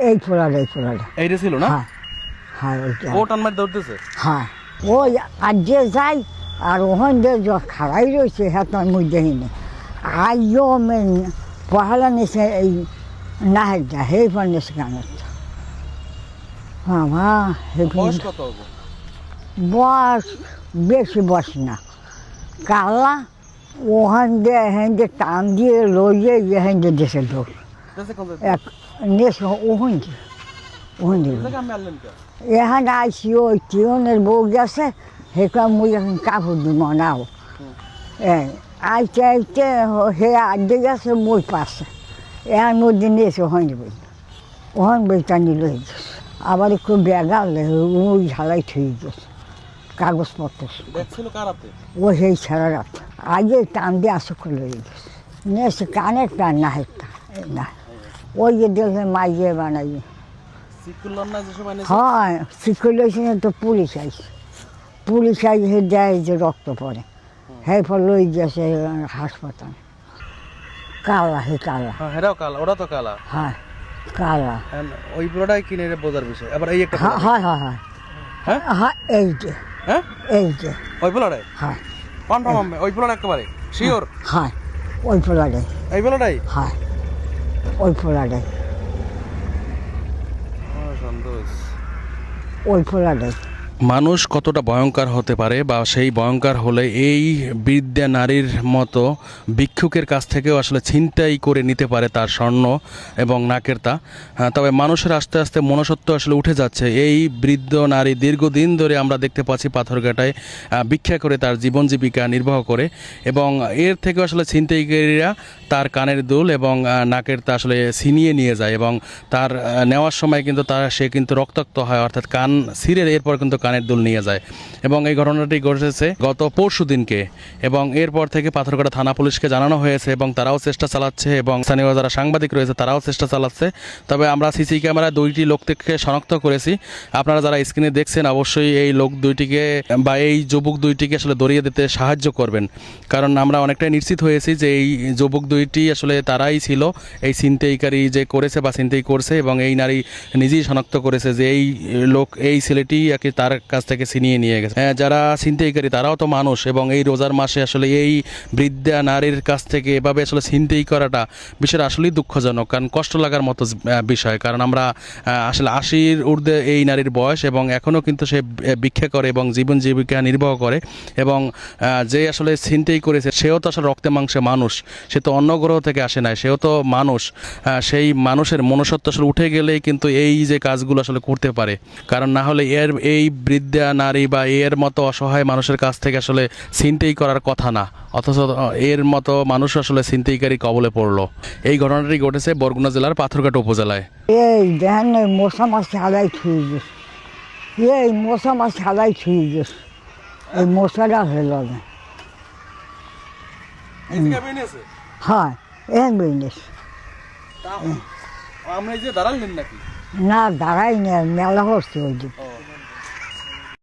এই ফোলাটা এইটা ছিল না? হ্যাঁ হ্যাঁ ওইটা। ও টান মারি ধরতেছে? হ্যাঁ ওই আর যে যাই আর ওখান দিয়ে খাড়াই রয়েছে হ্যাঁ তোর মধ্যে হিনে আইও মেন পহালা নিছে এই নাহেরটা সেই ফল নিছে গানত হ্যাঁ বয়স কত হবে? বয়স বেশি বয়স না কালা ওখান দিয়ে হেন যে টান দিয়ে লইয়ে হেন যে দেশে লোক এক নেশ ওখান দিয়ে এখানে আইসি ওই টিউনের বউ গেছে সেখানে মুই এখন কাপড় দিব নাও আইতে আইতে সে আগে গেছে মই পাশে এর মধ্যে নিয়েছে ওখান বই টানি লই গেছে আবার একটু বেগালে ওই ঝালাই থুয়ে গেছে কাগজপত্র ও সেই ছাড়া রাত আগে টান দিয়ে আসক লই গেছে নেছে কানের টান না হেঁটা না ওই যে দেখে মাইয়ে বানাই হ্যাঁ শিখে লইছে তো পুলিশ আইসে দেয় যে রক্ত পড়ে সেই ফল লই গেছে হাসপাতাল কালা হেরাও কালা, ওরা তো কালা। হ্যাঁ কালা ওই পুরোটাই কিনে বোঝার বিষয়। আবার এই একটা হ্যাঁ হ্যাঁ হ্যাঁ হ্যাঁ হ্যাঁ এই যে হ্যাঁ এই যে ওই পুরোটাই হ্যাঁ কনফার্ম ওই পুরোটা একেবারে শিওর? হ্যাঁ ওই ফোলাটাই এই পুরোটাই? হ্যাঁ ওই ফোলাটাই ওই ফোলাটাই। মানুষ কতটা ভয়ঙ্কর হতে পারে বা সেই ভয়ঙ্কর হলে এই বৃদ্ধা নারীর মতো ভিক্ষুকের কাছ থেকেও আসলে ছিনতাই করে নিতে পারে তার স্বর্ণ এবং নাকের তা। তবে মানুষের আস্তে আস্তে মনুষ্যত্ব আসলে উঠে যাচ্ছে। এই বৃদ্ধ নারী দীর্ঘদিন ধরে আমরা দেখতে পাচ্ছি পাথরঘাটায় ভিক্ষা করে তার জীবন জীবিকা নির্বাহ করে এবং এর থেকে আসলে ছিনতাইকারীরা তার কানের দুল এবং নাকের তা আসলে ছিনিয়ে নিয়ে যায় এবং তার নেওয়ার সময় কিন্তু সে কিন্তু রক্তাক্ত হয়, অর্থাৎ কান ছিঁড়ে এরপর কিন্তু কানের দুল নিয়ে যায় এবং এই ঘটনাটি ঘটেছে গত পরশু দিনকে এবং এরপর থেকে পাথরঘাটা থানা পুলিশকে জানানো হয়েছে এবং তারাও চেষ্টা চালাচ্ছে এবং স্থানীয় যারা সাংবাদিক রয়েছে তারাও চেষ্টা চালাচ্ছে। তবে আমরা সিসি ক্যামেরায় 2টি লোক থেকে শনাক্ত করেছি। আপনারা যারা স্ক্রিনে দেখছেন অবশ্যই এই লোক 2টিকে বা এই যুবক 2টিকে আসলে দড়িয়ে দিতে সাহায্য করবেন, কারণ আমরা অনেকটাই নিশ্চিত হয়েছি যে এই যুবক 2টি আসলে তারাই ছিল এই ছিনতাইকারী যে করেছে বা ছিনতাই করছে এবং এই নারী নিজেই শনাক্ত করেছে যে এই লোক এই ছেলেটি আর কি তার কাছ থেকে ছিনিয়ে নিয়ে গেছে। যারা ছিনতাইকারী তারাও তো মানুষ এবং এই রোজার মাসে আসলে এই বৃদ্ধা নারীর কাছ থেকে এভাবে আসলে ছিনতাই করাটা বিষয়টা আসলেই দুঃখজনক, কারণ কষ্ট লাগার মতো বিষয়। কারণ আমরা আসলে 80-র ঊর্ধ্বে এই নারীর বয়স এবং এখনও কিন্তু সে ভিক্ষা করে এবং জীবন জীবিকা নির্বাহ করে এবং যে আসলে ছিনতাই করেছে সেও তো আসলে রক্তে মাংসে মানুষ, সে তো অন্য গ্রহ থেকে আসে নাই, সেও তো মানুষ। সেই মানুষের মনুষ্যত্ব আসলে উঠে গেলেই কিন্তু এই যে কাজগুলো আসলে করতে পারে, কারণ না হলে এই বৃদ্ধা নারী বা এর মতো অসহায় মানুষের কাছ থেকে আসলে ছিনতাই করার কথা না, অথচ এর মতো মানুষ আসলে ছিনতাইকারী কবলে পড়লো। এই ঘটনাটি ঘটেছে বরগুনা জেলার পাথরঘাটা উপজেলায়। এই দেখেন মশা মাছ হালাই ছুঁয়ে গেছে, এই মশা মাছ হালাই ছুঁয়ে গেছে, এই মশাটা হলো না। হ্যাঁ এখান বিজনেস আমরা এই যে দাঁড়ালেন নাকি? না দাঁড়াই না, মেলা হচ্ছে ওই দিকে।